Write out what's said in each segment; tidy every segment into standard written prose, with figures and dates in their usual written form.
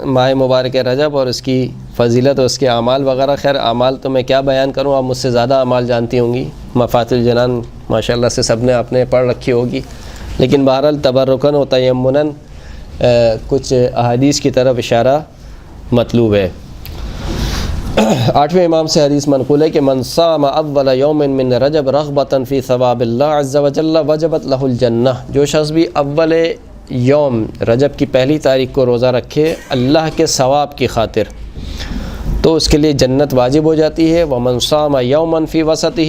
ماہ مبارک رجب اور اس کی فضیلت اور اس کے اعمال وغیرہ. خیر اعمال تو میں کیا بیان کروں، آپ مجھ سے زیادہ اعمال جانتی ہوں گی. مفاتح الجنان ماشاءاللہ سے سب نے آپ نے پڑھ رکھی ہوگی، لیکن بہرحال تبرکاً و تیمناً کچھ احادیث کی طرف اشارہ مطلوب ہے. 8ویں امام سے حدیث منقول ہے کہ من صام اول یوم من رجب رغبۃ فی ثواب اللہ عز وجل وجبت لہ الجنہ. جو شخص بھی اول یوم رجب کی پہلی تاریخ کو روزہ رکھے اللہ کے ثواب کی خاطر تو اس کے لیے جنت واجب ہو جاتی ہے. ومن صام یوما فی وسطہ،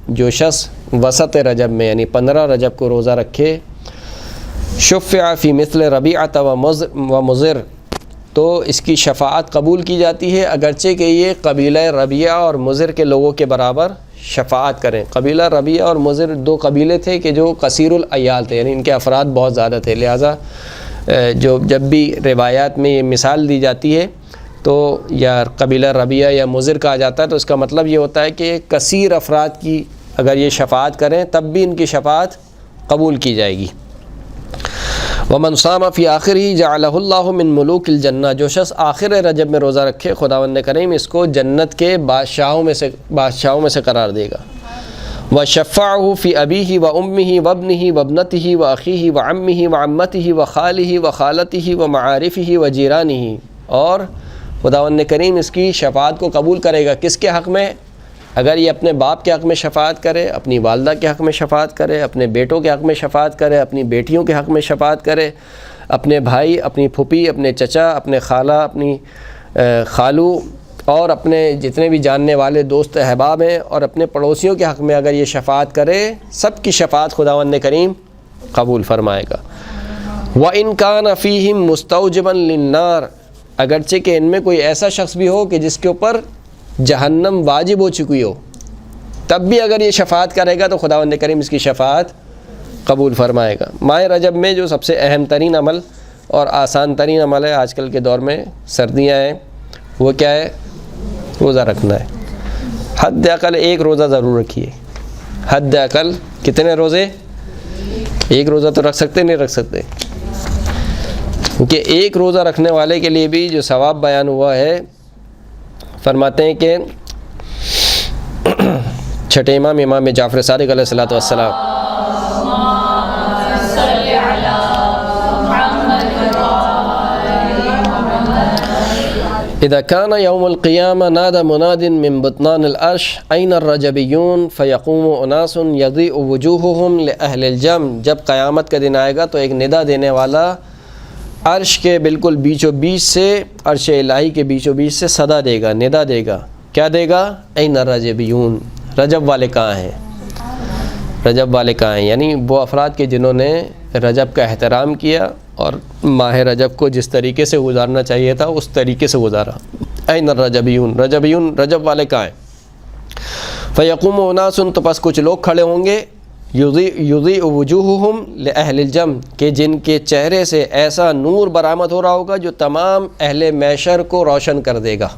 جو شخص وسط رجب میں یعنی 15 رجب کو روزہ رکھے، شفع فی مثل ربیعۃ و مضر، تو اس کی شفاعت قبول کی جاتی ہے اگرچہ کہ یہ قبیلہ ربیعہ اور مضر کے لوگوں کے برابر شفاعت کریں. قبیلہ ربیعہ اور مضر 2 قبیلے تھے کہ جو کثیر العیال تھے، یعنی ان کے افراد بہت زیادہ تھے. لہٰذا جب بھی روایات میں یہ مثال دی جاتی ہے تو یا قبیلہ ربیعہ یا مضر کہا جاتا ہے تو اس کا مطلب یہ ہوتا ہے کہ کثیر افراد کی اگر یہ شفاعت کریں تب بھی ان کی شفاعت قبول کی جائے گی. ومن صام فی آخرہ جعلہ اللہ من ملوک الجنہ، جو شخص آخر رجب میں روزہ رکھے خداوند کریم اس کو جنت کے بادشاہوں میں سے قرار دے گا. وشفعہ فی ابیہ و امہ و ابنہ و ابنتہ و اخیہ و عمہ و عمتہ و خالہ و خالتہ و معارفہ و جیرانہ، اور خداوند کریم اس کی شفاعت کو قبول کرے گا. کس کے حق میں؟ اگر یہ اپنے باپ کے حق میں شفاعت کرے، اپنی والدہ کے حق میں شفاعت کرے، اپنے بیٹوں کے حق میں شفاعت کرے، اپنی بیٹیوں کے حق میں شفاعت کرے، اپنے بھائی، اپنی پھوپھی، اپنے چچا، اپنے خالہ، اپنی خالو اور اپنے جتنے بھی جاننے والے دوست احباب ہیں اور اپنے پڑوسیوں کے حق میں اگر یہ شفاعت کرے، سب کی شفاعت خداوند کریم قبول فرمائے گا. وَإِن كَانَ فِيهِمْ مُسْتَوْجِبًا لِلنَّارِ، اگرچہ کہ ان میں کوئی ایسا شخص بھی ہو کہ جس کے اوپر جہنم واجب ہو چکی ہو، تب بھی اگر یہ شفاعت کرے گا تو خداوند کریم اس کی شفاعت قبول فرمائے گا. ماہ رجب میں جو سب سے اہم ترین عمل اور آسان ترین عمل ہے آج کل کے دور میں، سردیاں ہیں، وہ کیا ہے؟ روزہ رکھنا ہے. حد اقل 1 روزہ ضرور رکھیے. حد اقل کتنے روزے؟ 1 روزہ تو رکھ سکتے نہیں رکھ سکتے، کیونکہ 1 روزہ رکھنے والے کے لیے بھی جو ثواب بیان ہوا ہے، فرماتے ہیں کہ چھٹے امام جعفر صادق علیہ الصلوۃ والسلام اذا كان يوم القيامة نادى مناد من بطنان العرش أين الرجبيون فيقوم أناس يضيء وجوههم لأهل الجم. جب قیامت کا دن آئے گا تو ایک ندا دینے والا عرش کے بالکل بیچو بیچ سے، عرش الہی کے بیچو بیچ سے صدا دے گا، ندا دے گا. کیا دے گا؟ این الرجبیون، رجب والے کہاں ہیں؟ رجب والے کہاں ہیں؟ یعنی وہ افراد کے جنہوں نے رجب کا احترام کیا اور ماہ رجب کو جس طریقے سے گزارنا چاہیے تھا اس طریقے سے گزارا. این الرجبیون، رجبیون رجب والے کہاں ہیں؟ فیقوم اناس، تو پس کچھ لوگ کھڑے ہوں گے، یضیء وجوہہم لأہل الجم، کہ جن کے چہرے سے ایسا نور برآمد ہو رہا ہوگا جو تمام اہل محشر کو روشن کر دے گا.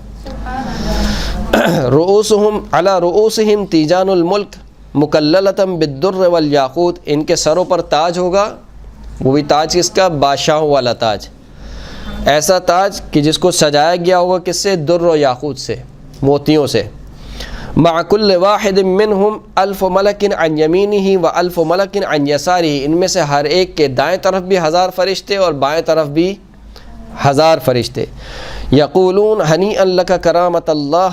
رؤوسہم علی رؤوسہم تیجان الملک مکللۃ بالدر والیاقوت، ان کے سروں پر تاج ہوگا، وہ بھی تاج کس کا؟ بادشاہوں والا تاج. ایسا تاج کہ جس کو سجایا گیا ہوگا کس سے؟ در و یاقوت سے، موتیوں سے. مع کل واحد منہم 1000 ملک عن یمینہ و 1000 ملک عن یسارہ، ان میں سے ہر ایک کے دائیں طرف بھی 1000 فرشتے اور بائیں طرف بھی 1000 فرشتے. یقولون ہنیئا لک کرامۃ اللہ،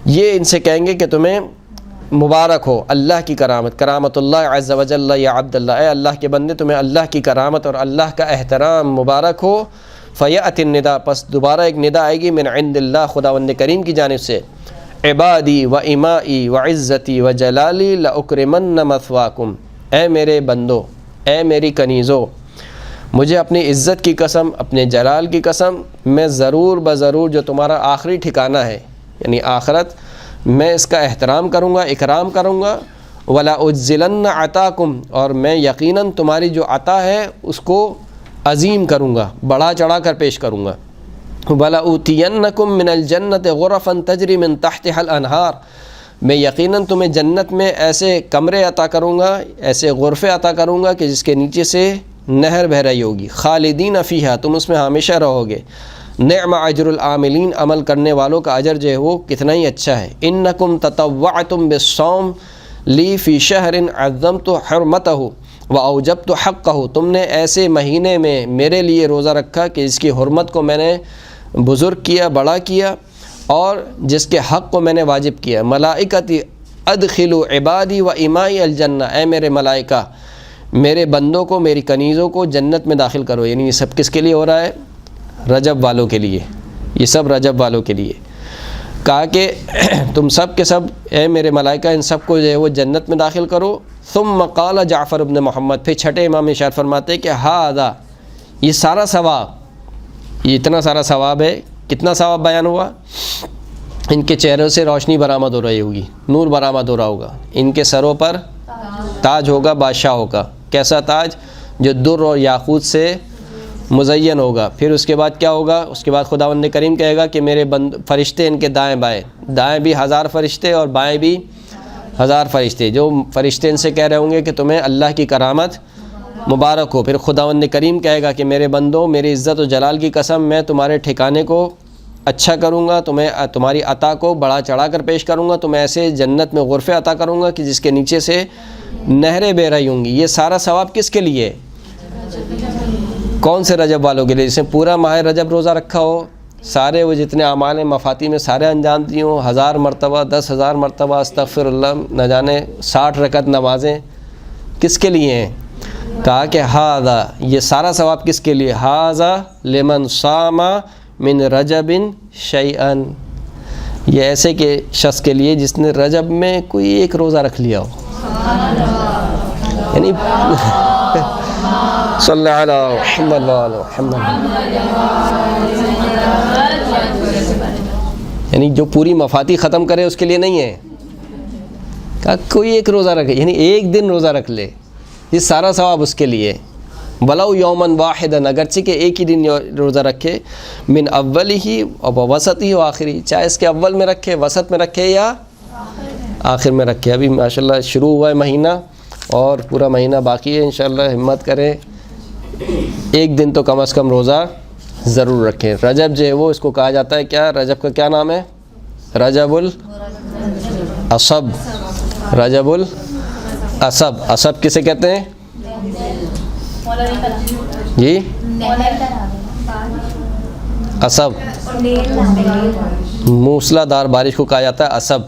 یہ ان سے کہیں گے کہ تمہیں مبارک ہو اللہ کی کرامت، کرامت اللہ عز وجل یا عبد اللہ، اے اللہ کے بندے تمہیں اللہ کی کرامت اور اللہ کا احترام مبارک ہو. فیأتی الندا، پس دوبارہ ایک ندا آئے گی من عند اللہ، خداوند کریم کی جانب سے. عبادی و امائی و عزتی و جلالی لأکرمن مثواکم، اے میرے بندو، اے میری کنیزو، مجھے اپنی عزت کی قسم، اپنے جلال کی قسم، میں ضرور بضرور جو تمہارا آخری ٹھکانہ ہے یعنی آخرت، میں اس کا احترام کروں گا، اکرام کروں گا. ولا اجزلن عطاکم، اور میں یقیناً تمہاری جو عطا ہے اس کو عظیم کروں گا، بڑھا چڑھا کر پیش کروں گا. ولا اوتینکم من الجنت غرفا تجری من تحتها الانہار، میں یقیناً تمہیں جنت میں ایسے کمرے عطا کروں گا، ایسے غرفے عطا کروں گا کہ جس کے نیچے سے نہر بہ رہی ہوگی، خالدین فیہا تم اس میں ہمیشہ رہو گے، نعم اجر العاملین عمل کرنے والوں کا اجر جو ہے وہ کتنا ہی اچھا ہے، انکم تطوعتم بالصوم لی فی شہر عظمت حرمتہ واوجبت حقہ، تم نے ایسے مہینے میں میرے لیے روزہ رکھا کہ جس کی حرمت کو میں نے بزرگ کیا، بڑا کیا، اور جس کے حق کو میں نے واجب کیا۔ ملائکتی ادخلوا عبادی و امائی الجنہ، اے میرے ملائکہ میرے بندوں کو، میری کنیزوں کو جنت میں داخل کرو۔ یعنی یہ سب کس کے لیے ہو رہا ہے؟ رجب والوں کے لیے، یہ سب رجب والوں کے لیے کہا کہ تم سب کے سب اے میرے ملائکہ ان سب کو جو ہے وہ جنت میں داخل کرو۔ ثم قال جعفر ابن محمد، پھر چھٹے امام ارشاد فرماتے کہ ہذا، یہ سارا ثواب، یہ اتنا سارا ثواب ہے، کتنا ثواب بیان ہوا؟ ان کے چہروں سے روشنی برآمد ہو رہی ہوگی، نور برآمد ہو رہا ہوگا، ان کے سروں پر تاج ہوگا، بادشاہ ہوگا، کیسا تاج؟ جو در اور یاقوت سے مزین ہوگا۔ پھر اس کے بعد کیا ہوگا؟ اس کے بعد خداوند کریم کہے گا کہ میرے فرشتے ان کے دائیں بائیں، دائیں بھی 1000 فرشتے اور بائیں بھی 1000 فرشتے، جو فرشتے ان سے کہہ رہے ہوں گے کہ تمہیں اللہ کی کرامت مبارک ہو۔ پھر خداوند کریم کہے گا کہ میرے بندوں میری عزت و جلال کی قسم میں تمہارے ٹھکانے کو اچھا کروں گا، تمہیں تمہاری عطا کو بڑا چڑھا کر پیش کروں گا، تمہیں ایسے جنت میں غرفے عطا کروں گا کہ جس کے نیچے سے نہریں بہ رہی ہوں گی۔ یہ سارا ثواب کس کے لیے؟ کون سے رجب والوں کے لیے؟ جس نے پورا ماہ رجب روزہ رکھا ہو، سارے وہ جتنے اعمال مفاتی میں سارے انجام دی ہوں، 1000 مرتبہ 10,000 مرتبہ استغفر اللہ، نہ جانے 60 رکعت نمازیں، کس کے لیے ہیں؟ کہا کہ ہذا، یہ سارا ثواب کس کے لیے؟ ہذا لمن صام من رجب شیئا، یہ ایسے کے شخص کے لیے جس نے رجب میں کوئی ایک روزہ رکھ لیا ہو، یعنی صلی اللہ علیہ محمد وعلی محمد، یعنی جو پوری مفاتی ختم کرے اس کے لیے نہیں ہے، کہا کوئی ایک روزہ رکھے، یعنی ایک دن روزہ رکھ لے، یہ سارا ثواب اس کے لیے۔ وَلَوْ يَوْمًا وَاحِدًا، اگرچہ کہ ایک ہی دن روزہ رکھے، من اولی و وسطی و آخری، چاہے اس کے اول میں رکھے، وسط میں رکھے یا آخر میں رکھے۔ ابھی ماشاءاللہ شروع ہوا ہے مہینہ اور پورا مہینہ باقی ہے، انشاءاللہ ہمت کریں ایک دن تو کم از کم روزہ ضرور رکھیں۔ رجب جو ہے وہ اس کو کہا جاتا ہے کیا؟ رجب کا کیا نام ہے؟ رجب العصب، رجب العصب، عصب کسے کہتے ہیں جی؟ عصب، موسلا دھار بارش کو کہا جاتا ہے عصب،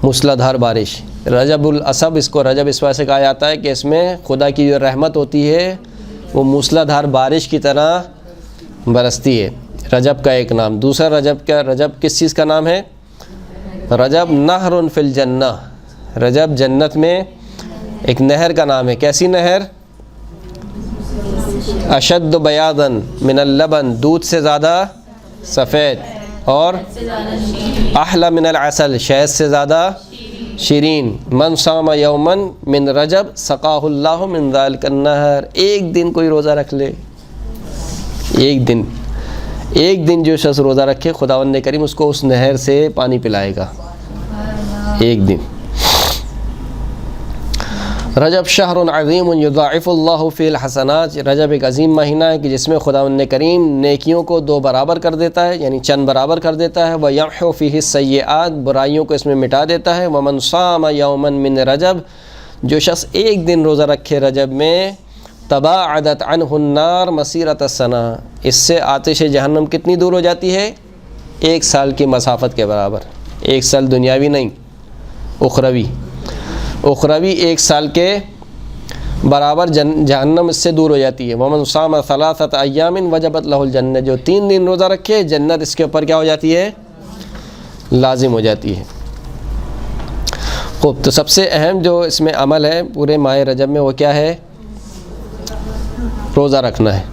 موسلا دھار بارش۔ رجب العصب اس کو رجب اس وجہ سے کہا جاتا ہے کہ اس میں خدا کی جو رحمت ہوتی ہے وہ موسلا دھار بارش کی طرح برستی ہے، رجب کا ایک نام۔ دوسرا رجب کیا؟ رجب کس چیز کا نام ہے؟ رجب نہر فی الجنہ، رجب جنت میں ایک نہر کا نام ہے۔ کیسی نہر؟ اشد بیاضا من اللبن، دودھ سے زیادہ سفید، اور احلی من العسل، شہد سے زیادہ شیرین۔ من صام یوما من رجب سقاہ اللہ من ذلک النہر، ایک دن کوئی روزہ رکھ لے، ایک دن جو شخص روزہ رکھے خداوند کریم اس کو اس نہر سے پانی پلائے گا، ایک دن۔ رجب شہر عظیم یضاعف اللہ فی الحسنات، رجب ایک عظیم مہینہ ہے کہ جس میں خداوند کریم نیکیوں کو 2 برابر کر دیتا ہے، یعنی چند برابر کر دیتا ہے، وَيَمْحُو فِيهِ السَّيِّئَاتِ، برائیوں کو اس میں مٹا دیتا ہے۔ وَمَنْ صَامَ يَوْمًا مِّن رجب، جو شخص ایک دن روزہ رکھے رجب میں، تباعدت عنہ النار مسیرۃ السنہ، اس سے آتش جہنم کتنی دور ہو جاتی ہے؟ 1 سال کی مسافت کے برابر، 1 سال دنیاوی نہیں، اخروی 1 سال کے برابر جہنم اس سے دور ہو جاتی ہے۔ ومن صام 3 ایام وجبت لہ الجنہ، جو 3 دن روزہ رکھے جنت اس کے اوپر کیا ہو جاتی ہے؟ لازم ہو جاتی ہے۔ خوب، تو سب سے اہم جو اس میں عمل ہے پورے ماہ رجب میں وہ کیا ہے؟ روزہ رکھنا ہے۔